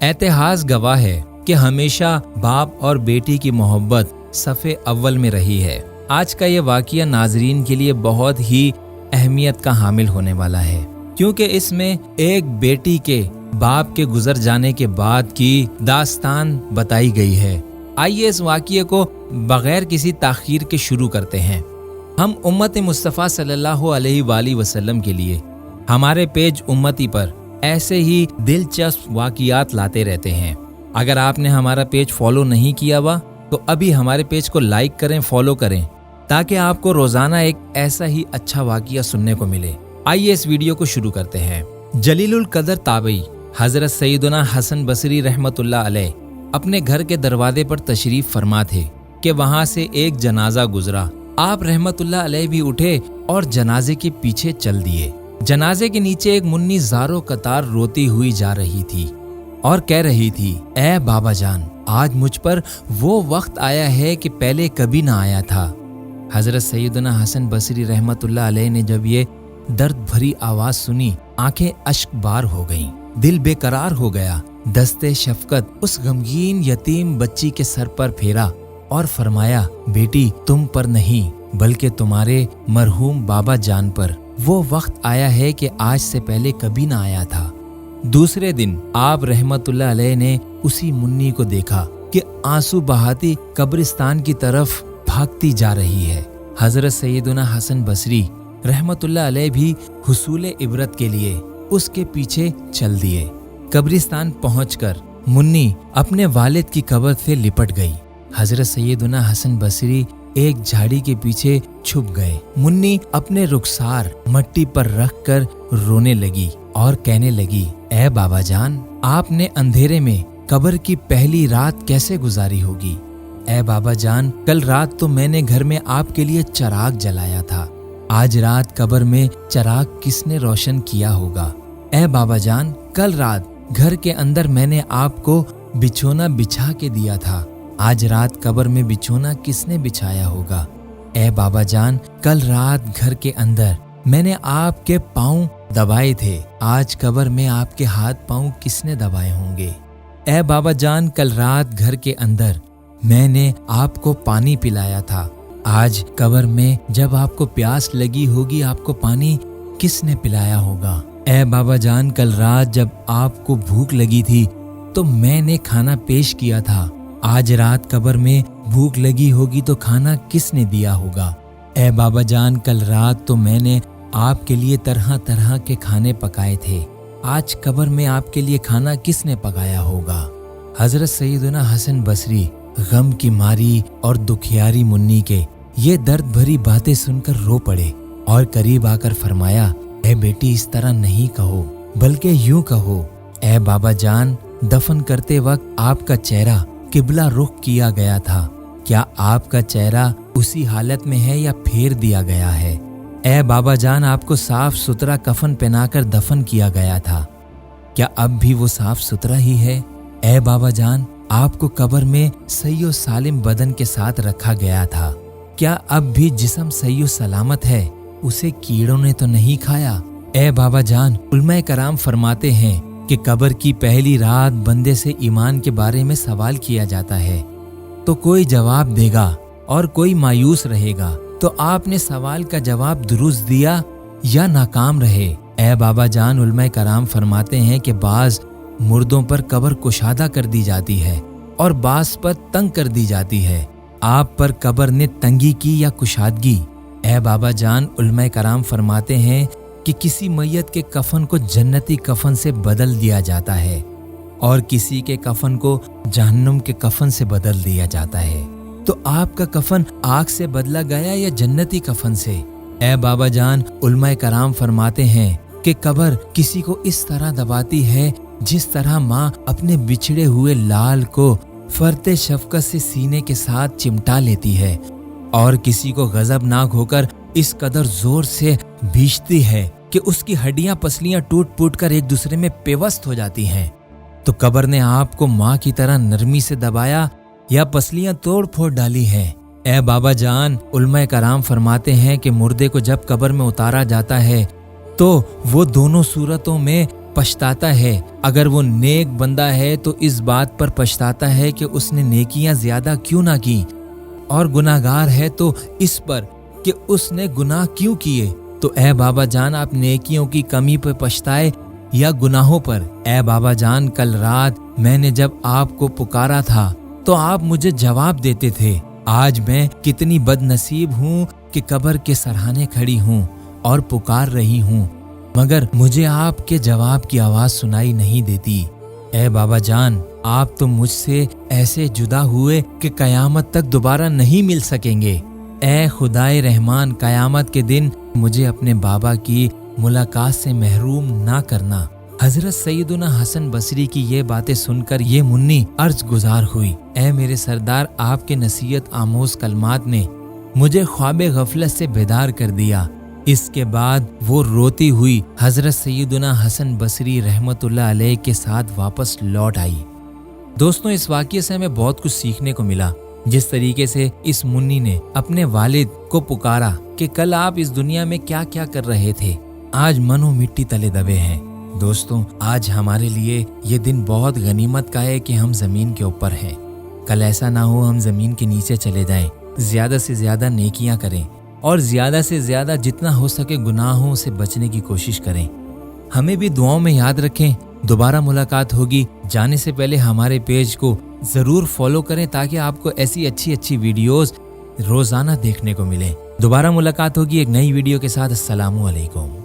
इतिहास गवाह है कि हमेशा बाप और बेटी की मोहब्बत सफ़े अव्वल में रही है। आज का ये वाक़या नाज़रीन के लिए बहुत ही अहमियत का हामिल होने वाला है, क्योंकि इसमें एक बेटी के बाप के गुजर जाने के बाद की दास्तान बताई गई है। आइए इस वाक़ये को बगैर किसी ताख़ीर के शुरू करते हैं। हम उम्मत मुस्तफ़ा सल्लल्लाहु अलैहि वसल्लम के लिए हमारे पेज उम्मती पर ऐसे ही दिलचस्प वाक़ियात लाते रहते हैं। अगर आपने हमारा पेज फॉलो नहीं किया हुआ तो अभी हमारे पेज को लाइक करें, फॉलो करें, ताकि आपको रोज़ाना एक ऐसा ही अच्छा वाक़िया सुनने को मिले। आइए इस वीडियो को शुरू करते हैं। जलीलुल कदर ताबई हज़रत सैयदना हसन बसरी रहमतुल्लाह अलैह अपने घर के दरवाजे पर तशरीफ फरमा थे कि वहां से एक जनाजा गुजरा। आप रहमतुल्लाह अलैह भी उठे और जनाजे के पीछे चल दिए। जनाजे के नीचे एक मुन्नी ज़ारो कतार रोती हुई जा रही थी और कह रही थी, ए बाबा जान, आज मुझ पर वो वक्त आया है कि पहले कभी ना आया था। हजरत सैयदना हसन बसरी रहमतुल्लाह अलैह ने जब ये दर्द भरी आवाज सुनी, आंखें अश्कबार हो गईं, दिल बेकरार हो गया। दस्ते शफकत उस गमगीन यतीम बच्ची के सर पर फेरा और फरमाया, बेटी, तुम पर नहीं बल्कि तुम्हारे मरहूम बाबा जान पर वो वक्त आया है कि आज से पहले कभी ना आया था। दूसरे दिन आप रहमतुल्लाह अलैह ने उसी मुन्नी को देखा कि आंसू बहाती कब्रिस्तान की तरफ भागती जा रही है। हजरत सैयदना हसन बसरी रहमतुल्लाह अलैह भी हुसूल इबरत के लिए उसके पीछे चल दिए। कब्रिस्तान पहुंचकर मुन्नी अपने वालिद की कब्र से लिपट गई। हजरत सैयदना हसन बसरी एक झाड़ी के पीछे छुप गए। मुन्नी अपने रुखसार मट्टी पर रखकर रोने लगी और कहने लगी, ए बाबा जान, आपने अंधेरे में कब्र की पहली रात कैसे गुजारी होगी? ए बाबा जान, कल रात तो मैंने घर में आपके लिए चराग जलाया था, आज रात कब्र में चराग किसने रोशन किया होगा? ए बाबा जान, कल रात घर के अंदर मैंने आपको बिछोना बिछा के दिया था, आज रात कब्र में बिछोना किसने बिछाया होगा? ए बाबा जान, कल रात घर के अंदर मैंने आपके पाँव दबाए थे, आज कब्र में आपके हाथ पाँव किसने दबाए होंगे? ए बाबा जान, कल रात घर के अंदर मैंने आपको पानी पिलाया था, आज कब्र में जब आपको प्यास लगी होगी आपको पानी किसने पिलाया होगा? ए बाबा जान, कल रात जब आपको भूख लगी थी तो मैंने खाना पेश किया था, आज रात कब्र में भूख लगी होगी तो खाना किसने दिया होगा? ए बाबा जान, कल रात तो मैंने आपके लिए तरह तरह के खाने पकाए थे, आज कब्र में आपके लिए खाना किसने पकाया होगा? हजरत सैयदना हसन बसरी गम की मारी और दुखियारी मुन्नी के ये दर्द भरी बातें सुनकर रो पड़े और करीब आकर फरमाया, ए बेटी, इस तरह नहीं कहो, बल्कि यूं कहो, ए बाबा जान, दफन करते वक्त आपका चेहरा किबला रुख किया गया था, क्या आपका चेहरा उसी हालत में है या फेर दिया गया है? ए बाबा जान, आपको साफ सुथरा कफन पहनाकर दफन किया गया था, क्या अब भी वो साफ सुथरा ही है? ए बाबा जान, आपको कब्र में सही सालिम बदन के साथ रखा गया था, क्या अब भी जिस्म सही सलामत है, उसे कीड़ों ने तो नहीं खाया? ए बाबा जान, उलमाए कराम फरमाते हैं कि कब्र की पहली रात बंदे से ईमान के बारे में सवाल किया जाता है तो कोई जवाब देगा और कोई मायूस रहेगा, तो आपने सवाल का जवाब दुरुस्त दिया या नाकाम रहे? ए बाबा जान, उलमाए कराम फरमाते हैं कि बाज मुर्दों पर कब्र कुशादा कर दी जाती है और बाज पर तंग कर दी जाती है, आप पर कब्र ने तंगी की या कुशादगी? ए बाबा जान, उलमाए कराम फरमाते हैं कि किसी मैयत के कफन को जन्नती कफन से बदल दिया जाता है और किसी के कफन को जहन्नुम के कफन से बदल दिया जाता है, तो आपका कफन आग से बदला गया या जन्नती कफन से? ए बाबा जान, उलमाए कराम फरमाते हैं कि कब्र किसी को इस तरह दबाती है जिस तरह माँ अपने बिछड़े हुए लाल को फरते शफकत से सीने के साथ चिमटा लेती है और किसी को गजबनाक होकर इस कदर जोर से भींचती है कि उसकी हड्डियां पसलियां टूट फूट कर एक दूसरे में पेवस्त हो जाती हैं। तो कब्र ने आपको माँ की तरह नरमी से दबाया या पसलियां तोड़ फोड़ डाली है? ए बाबा जान, उलमाए कराम फरमाते हैं कि मुर्दे को जब कब्र में उतारा जाता है तो वो दोनों सूरतों में पछताता है। अगर वो नेक बंदा है तो इस बात पर पछताता है कि उसने नेकियां ज्यादा क्यों ना की, और गुनाहगार है तो इस पर कि उसने गुनाह क्यों किए। तो ए बाबा जान, आप नेकियों की कमी पर पछताए या गुनाहों पर? ए बाबा जान, कल रात मैंने जब आपको पुकारा था तो आप मुझे जवाब देते थे। आज मैं कितनी बदनसीब हूँ कि कब्र के सरहाने खड़ी हूँ और पुकार रही हूँ, मगर मुझे आपके जवाब की आवाज सुनाई नहीं देती। ए बाबा जान, आप तो मुझसे ऐसे जुदा हुए कि कयामत तक दोबारा नहीं मिल सकेंगे। ए खुदाए रहमान, कयामत के दिन मुझे अपने बाबा की मुलाकात से महरूम ना करना। हजरत सैयदुना हसन बसरी की ये बातें सुनकर ये मुन्नी अर्ज गुजार हुई। ए मेरे सरदार, आपके नसीहत आमोज कलमात ने मुझे ख्वाबे गफलत से बेदार कर दिया। इसके बाद वो रोती हुई हजरत सैयदुना हसन बसरी रहमतुल्लाह अलैह के साथ वापस लौट आई। दोस्तों, इस वाक़ये से हमें बहुत कुछ सीखने को मिला। जिस तरीके से इस मुन्नी ने अपने वालिद को पुकारा कि कल आप इस दुनिया में क्या क्या कर रहे थे, आज मनो मिट्टी तले दबे हैं। दोस्तों, आज हमारे लिए ये दिन बहुत गनीमत का है कि हम जमीन के ऊपर हैं। कल ऐसा ना हो हम जमीन के नीचे चले जाएं। ज्यादा से ज्यादा नेकियां करें और ज्यादा से ज्यादा जितना हो सके गुनाहों से बचने की कोशिश करें। हमें भी दुआओं में याद रखें। दोबारा मुलाकात होगी। जाने से पहले हमारे पेज को जरूर फॉलो करें ताकि आपको ऐसी अच्छी अच्छी वीडियोस रोजाना देखने को मिले। दोबारा मुलाकात होगी एक नई वीडियो के साथ। अस्सलामु अलैकुम।